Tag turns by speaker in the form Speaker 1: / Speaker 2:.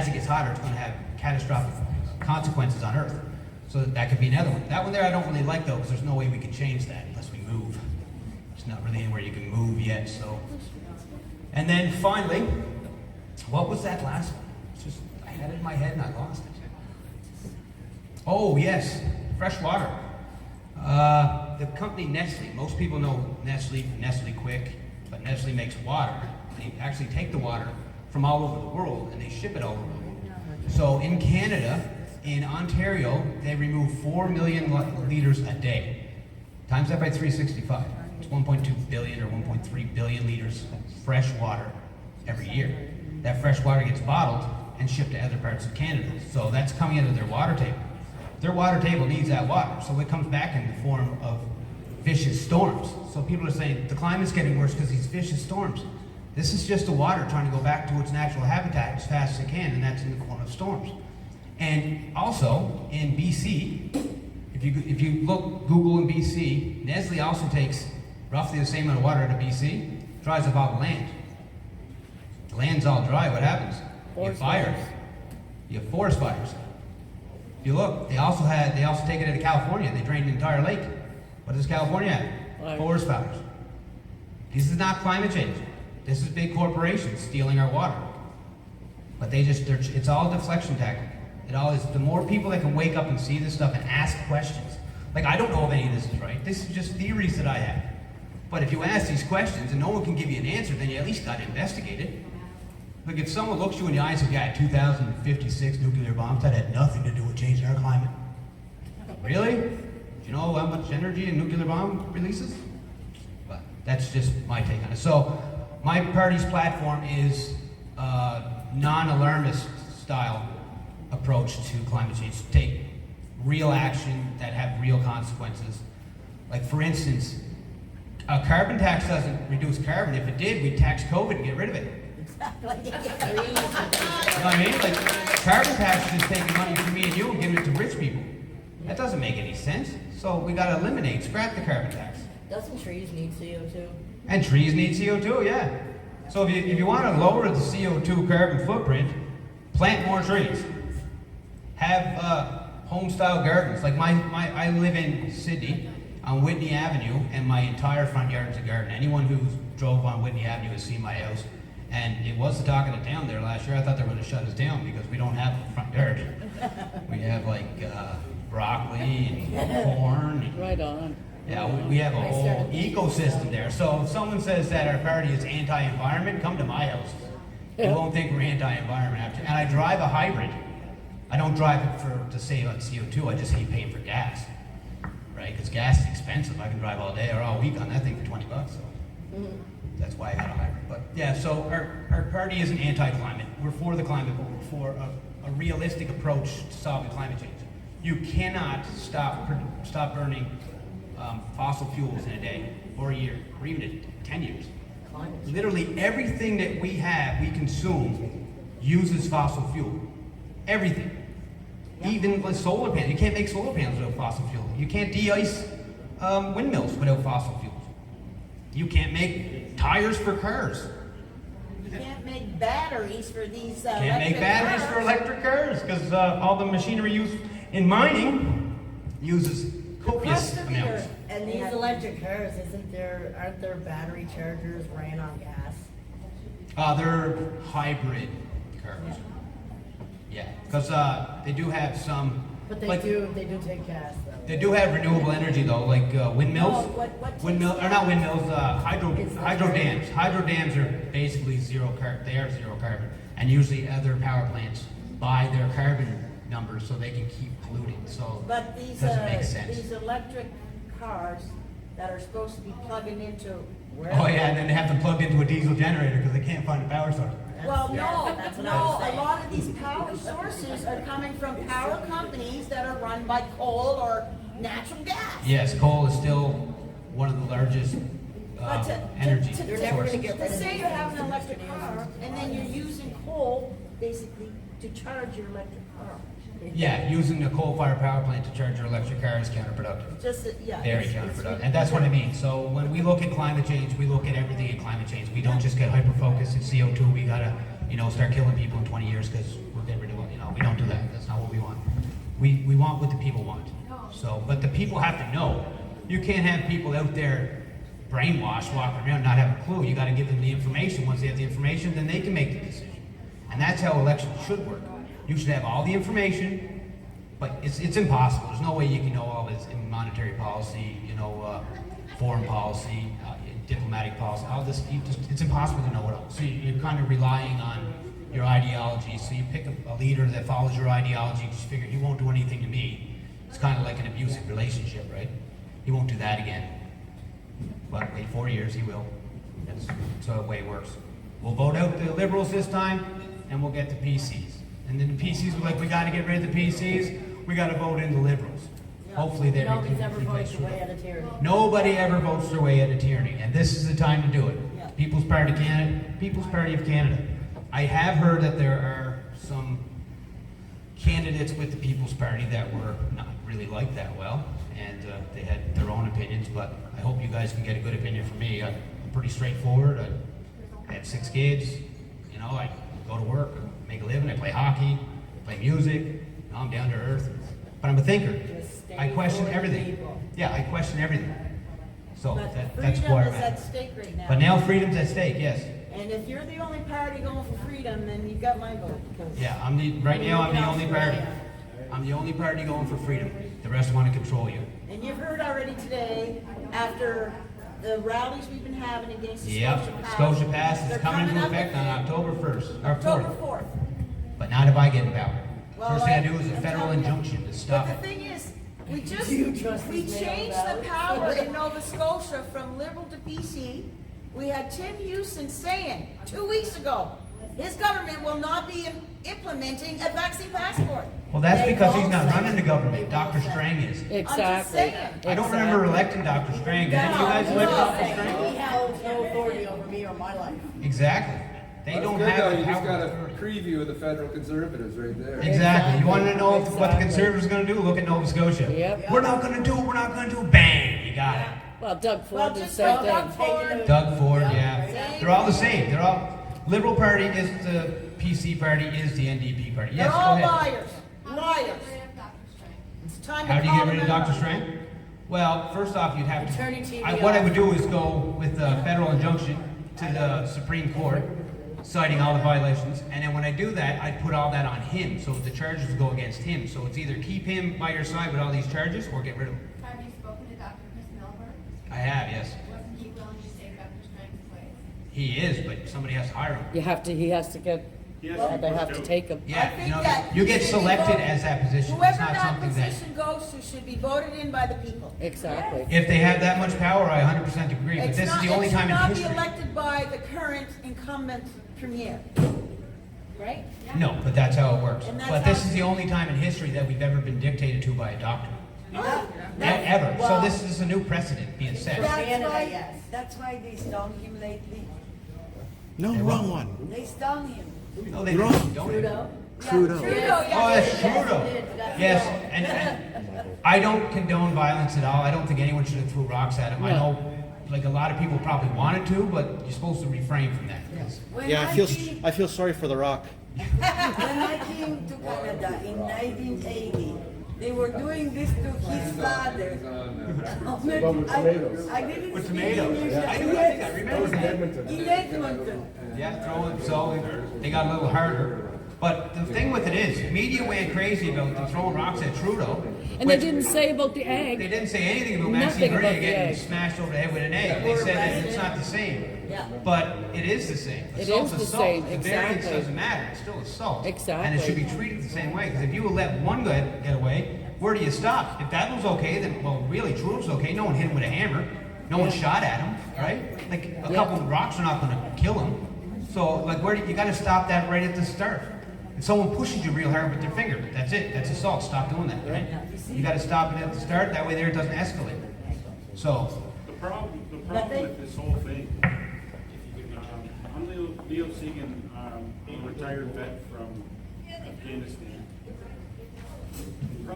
Speaker 1: as it gets hotter, it's going to have catastrophic consequences on Earth. So that could be another one. That one there I don't really like though, because there's no way we can change that unless we move. There's not really anywhere you can move yet. So, and then finally, what was that last one? It's just I had it in my head and I lost it. Oh yes, fresh water. The company Nestle. Most people know Nestle, Nestle Quick, but Nestle makes water. They actually take the water from all over the world and they ship it all over the world. So in Canada, in Ontario, they remove 4 million liters a day. Times that by 365. It's 1.2 billion or 1.3 billion liters of fresh water every year. That fresh water gets bottled and shipped to other parts of Canada. So that's coming out of their water table. Their water table needs that water, so it comes back in the form of vicious storms. So people are saying the climate's getting worse because these vicious storms. This is just the water trying to go back to its natural habitat as fast as it can, and that's in the form of storms. And also in BC, if you look Google in BC, Nestle also takes roughly the same amount of water out of BC, dries up all the land. The land's all dry. What happens? You have fires. You have forest fires. If you look, they also take it out of California. They drained the entire lake. What does California have? Forest fires. This is not climate change. This is big corporations stealing our water. But it's all a deflection tactic. It all is. The more people that can wake up and see this stuff and ask questions. Like, I don't know if any of this is right. This is just theories that I have. But if you ask these questions and no one can give you an answer, then you at least got to investigate it. Like, if someone looks you in the eyes and says, 2056 nuclear bombs, that had nothing to do with changing our climate. Really? Do you know how much energy a nuclear bomb releases? But that's just my take on it. So, my party's platform is non-alarmist style approach to climate change. Take real action that have real consequences. Like, for instance, a carbon tax doesn't reduce carbon. If it did, we'd tax COVID and get rid of it. You know what I mean? Like, carbon tax is just taking money from me and you and giving it to rich people. That doesn't make any sense. So we got to eliminate, scrap the carbon tax.
Speaker 2: Doesn't trees need CO2?
Speaker 1: And trees need CO2, yeah. So if you want to lower the CO2 carbon footprint, plant more trees. Have home-style gardens. Like I live in Sydney on Whitney Avenue, and my entire front yard is a garden. Anyone who's drove on Whitney Avenue has seen my house. And it was the talk of the town there last year. I thought they were going to shut us down because we don't have a front yard. We have like broccoli and corn. And,
Speaker 2: right on.
Speaker 1: Yeah, we have a whole ecosystem there. So if someone says that our party is anti-environment, come to my house. You won't think we're anti-environment after. And I drive a hybrid. I don't drive it to save on CO2. I just hate paying for gas, right? Because gas is expensive. I can drive all day or all week on that thing for $20. So that's why I got a hybrid. But yeah, so our party isn't anti-climate. We're for the climate, but we're for a realistic approach to solving climate change. You cannot stop burning fossil fuels in a day, or a year, or even in 10 years. Literally everything that we have, we consume, uses fossil fuel. Everything. Even like solar panels. You can't make solar panels without fossil fuel. You can't de-ice windmills without fossil fuels. You can't make tires for cars.
Speaker 3: You can't make batteries for these
Speaker 1: Can't make batteries for electric cars because all the machinery used in mining uses copious amounts.
Speaker 2: And these electric cars, aren't there battery chargers ran on gas?
Speaker 1: They're hybrid cars. Yeah, because they do have some.
Speaker 2: But they do take gas though.
Speaker 1: They do have renewable energy though, like windmills. Not windmills. Hydro dams. Hydro dams are basically zero carbon. They are zero carbon, and usually other power plants buy their carbon numbers so they can keep polluting. So
Speaker 3: but these
Speaker 1: doesn't make sense.
Speaker 3: These electric cars that are supposed to be plugging into where?
Speaker 1: Oh yeah, and then they have to plug into a diesel generator because they can't find a power source.
Speaker 3: Well,
Speaker 2: That's what I
Speaker 3: no.
Speaker 2: was
Speaker 3: A
Speaker 2: saying.
Speaker 3: lot of these power sources are coming from power companies that are run by coal or natural gas.
Speaker 1: Yes, coal is still one of the largest
Speaker 3: But
Speaker 1: energy
Speaker 2: You're never
Speaker 1: sources.
Speaker 2: gonna get rid
Speaker 3: To
Speaker 2: of
Speaker 3: say
Speaker 2: these
Speaker 3: you have an
Speaker 2: things.
Speaker 3: electric car and then you're using coal basically to charge your electric car.
Speaker 1: Yeah, using a coal-fired power plant to charge your electric car is counterproductive.
Speaker 3: Just yeah.
Speaker 1: Very
Speaker 3: it's
Speaker 1: counterproductive. And that's what I mean. So when we look at climate change, we look at everything in climate change. We don't just get hyper-focused in CO2. We gotta, start killing people in 20 years because we're get rid of it. You know, we don't do that. That's not what we want. We want what the people want. So, but the people have to know. You can't have people out there brainwashed, walking around, not have a clue. You got to give them the information. Once they have the information, then they can make the decision. And that's how elections should work. You should have all the information, but it's impossible. There's no way you can know all this in monetary policy, you know, foreign policy, diplomatic policy, all this. It's impossible to know it all. So you're kind of relying on your ideology. So you pick a leader that follows your ideology, just figure he won't do anything to me. It's kind of like an abusive relationship, right? He won't do that again. But wait 4 years, he will. That's the way it works. We'll vote out the Liberals this time, and we'll get the PCs. And then the PCs were like, we got to get rid of the PCs. We got to vote in the Liberals. Hopefully they
Speaker 2: Nobody's ever
Speaker 1: replace
Speaker 2: voted away at a tyranny.
Speaker 1: Nobody ever votes their way out of tyranny, and this is the time to do it.
Speaker 3: Yeah.
Speaker 1: People's Party of Canada. I have heard that there are some candidates with the People's Party that were not really liked that well, and they had their own opinions, but I hope you guys can get a good opinion from me. I'm pretty straightforward. I have 6 kids, you know, I go to work, make a living, I play hockey, I play music, you know, I'm down to earth, but I'm a thinker. I question everything. Yeah, I question everything. So
Speaker 3: But
Speaker 1: that's
Speaker 3: freedom
Speaker 1: where I'm
Speaker 3: is at
Speaker 1: at.
Speaker 3: stake right now.
Speaker 1: But now freedom's at stake, yes.
Speaker 3: And if you're the only party going for freedom, then you've got my vote. Because
Speaker 1: Yeah, right now I'm the only party. I'm the only party going for freedom. The rest want to control you.
Speaker 3: And you've heard already today, after the rallies we've been having against the
Speaker 1: Yep, Scotia Pass
Speaker 3: they're
Speaker 1: is coming into
Speaker 3: up
Speaker 1: effect on
Speaker 3: with-
Speaker 1: October 1st, or
Speaker 3: October
Speaker 1: 4th.
Speaker 3: 4th.
Speaker 1: But not if I get in power.
Speaker 3: Well,
Speaker 1: First thing I do is a
Speaker 3: I'm
Speaker 1: federal
Speaker 3: telling you.
Speaker 1: injunction to stop
Speaker 3: But
Speaker 1: it.
Speaker 3: the thing is,
Speaker 2: Do you trust
Speaker 3: we
Speaker 2: this man
Speaker 3: changed
Speaker 2: on
Speaker 3: the
Speaker 2: ballot?
Speaker 3: power in Nova Scotia from Liberal to PC. We had Tim Houston saying 2 weeks ago, his government will not be implementing a vaccine passport.
Speaker 1: Well, that's
Speaker 2: They
Speaker 1: because he's
Speaker 2: won't
Speaker 1: not
Speaker 2: say
Speaker 1: running
Speaker 2: it.
Speaker 1: the government.
Speaker 2: They won't
Speaker 1: Dr.
Speaker 2: say it.
Speaker 1: Strang is.
Speaker 4: Exactly.
Speaker 3: saying.
Speaker 1: I don't remember electing Dr. Strang. Did any of you guys elect Dr.
Speaker 2: He
Speaker 1: Strang?
Speaker 2: held no authority over me or my life.
Speaker 1: Exactly. They
Speaker 5: That's
Speaker 1: don't
Speaker 5: good,
Speaker 1: have
Speaker 5: though.
Speaker 1: the
Speaker 5: You just
Speaker 1: power.
Speaker 5: got a
Speaker 1: authority.
Speaker 5: preview of the federal conservatives right there.
Speaker 1: Exactly. You want to know what the
Speaker 4: Exactly.
Speaker 1: conservatives are going to do? Look at Nova Scotia.
Speaker 4: Yep.
Speaker 1: We're not going to do it. We're not going to do it. Bang! You got it.
Speaker 4: Well, Doug
Speaker 3: Well,
Speaker 4: Ford did the
Speaker 3: just
Speaker 4: same
Speaker 3: Doug
Speaker 4: thing.
Speaker 3: Ford.
Speaker 1: Doug Ford,
Speaker 2: Yeah.
Speaker 1: yeah. They're all the same. They're all Liberal Party is the PC Party is the NDP Party. Yes,
Speaker 3: They're
Speaker 1: go
Speaker 3: all
Speaker 1: ahead.
Speaker 3: liars. Liars. It's time to
Speaker 1: How do you
Speaker 3: call
Speaker 1: get rid of
Speaker 3: them out.
Speaker 1: Dr. Strang? Well, first off, you'd have
Speaker 2: Turn
Speaker 1: to.
Speaker 2: your TV
Speaker 1: What I
Speaker 2: off.
Speaker 1: would do is go with the federal injunction to the Supreme Court, citing all the violations, and then when I do that, I'd put all that on him, so the charges would go against him. So it's either keep him by your side with all these charges, or get rid of him.
Speaker 6: Have you spoken to Dr. Chris Milburn?
Speaker 1: I have, yes.
Speaker 6: Wasn't he willing to take Dr. Strang's place?
Speaker 1: He is, but somebody has to hire him.
Speaker 4: He has to get, they have to take him.
Speaker 3: I
Speaker 1: Yeah,
Speaker 3: think
Speaker 1: you know,
Speaker 3: that
Speaker 1: you
Speaker 3: he
Speaker 1: get
Speaker 3: should be
Speaker 1: selected
Speaker 3: voted-
Speaker 1: as that position. It's
Speaker 3: Whoever
Speaker 1: not
Speaker 3: that
Speaker 1: something that.
Speaker 3: position goes to should be voted in by the people.
Speaker 4: Exactly.
Speaker 1: If they have that much power, I 100% agree, but this is the only time in
Speaker 3: It should
Speaker 1: history.
Speaker 3: not be elected by the current incumbent premier. Right?
Speaker 1: No, but that's how it works.
Speaker 3: And that's
Speaker 1: But this
Speaker 3: how-
Speaker 1: is the only time in history that we've ever been dictated to by a doctor. Ever. So
Speaker 3: Well,
Speaker 1: this is a new precedent being
Speaker 2: For
Speaker 1: set.
Speaker 3: That's
Speaker 2: Canada,
Speaker 3: why-
Speaker 2: yes.
Speaker 7: That's why they stung him lately.
Speaker 8: No, wrong one.
Speaker 7: They stung him.
Speaker 1: No, they
Speaker 8: Wrong.
Speaker 1: don't.
Speaker 2: Trudeau?
Speaker 8: Trudeau.
Speaker 3: Trudeau,
Speaker 1: Oh,
Speaker 3: yes.
Speaker 1: that's Trudeau. Yes, and I don't condone violence at all. I don't think anyone should have threw rocks at him. I
Speaker 4: No.
Speaker 1: know, like, a lot of people probably wanted to, but you're supposed to refrain from that.
Speaker 7: When
Speaker 8: Yeah,
Speaker 7: came-
Speaker 8: I feel sorry for The Rock.
Speaker 7: when I came to Canada in 1980, they were doing this to his father. I didn't
Speaker 1: With
Speaker 7: speak
Speaker 1: tomatoes.
Speaker 7: English.
Speaker 1: I do, I think I remember that.
Speaker 7: In Edmonton.
Speaker 1: Yeah, throw it, so they got a little harder. But the thing with it is, media went crazy about them throwing rocks at Trudeau.
Speaker 4: And they
Speaker 1: which-
Speaker 4: didn't say about the
Speaker 1: They
Speaker 4: egg.
Speaker 1: didn't say anything about
Speaker 4: Nothing
Speaker 1: Maxine
Speaker 4: about
Speaker 1: Maria
Speaker 4: the
Speaker 1: getting
Speaker 4: egg.
Speaker 1: smashed over the head with an egg. They said that it's not the same.
Speaker 3: Yeah.
Speaker 1: But it is the same.
Speaker 4: It
Speaker 1: Assault's
Speaker 4: is the
Speaker 1: assault.
Speaker 4: same,
Speaker 1: The variance
Speaker 4: exactly.
Speaker 1: doesn't matter. It's still assault.
Speaker 4: Exactly.
Speaker 1: And it should be treated the same way. Because if you let one guy get away, where do you stop? If that was okay, then, well, really, Trudeau's okay. No one hit him with a hammer. No one shot at him, right? Like, a couple of rocks are not going to kill him. So, like, where do you got to stop that right at the start? If someone pushes you real hard with their finger, that's it. That's assault. Stop doing that, right? You got to stop it at the start. That way, there it doesn't escalate. So,
Speaker 9: The problem with this whole thing, I'm Leo Segan, a retired vet from Afghanistan.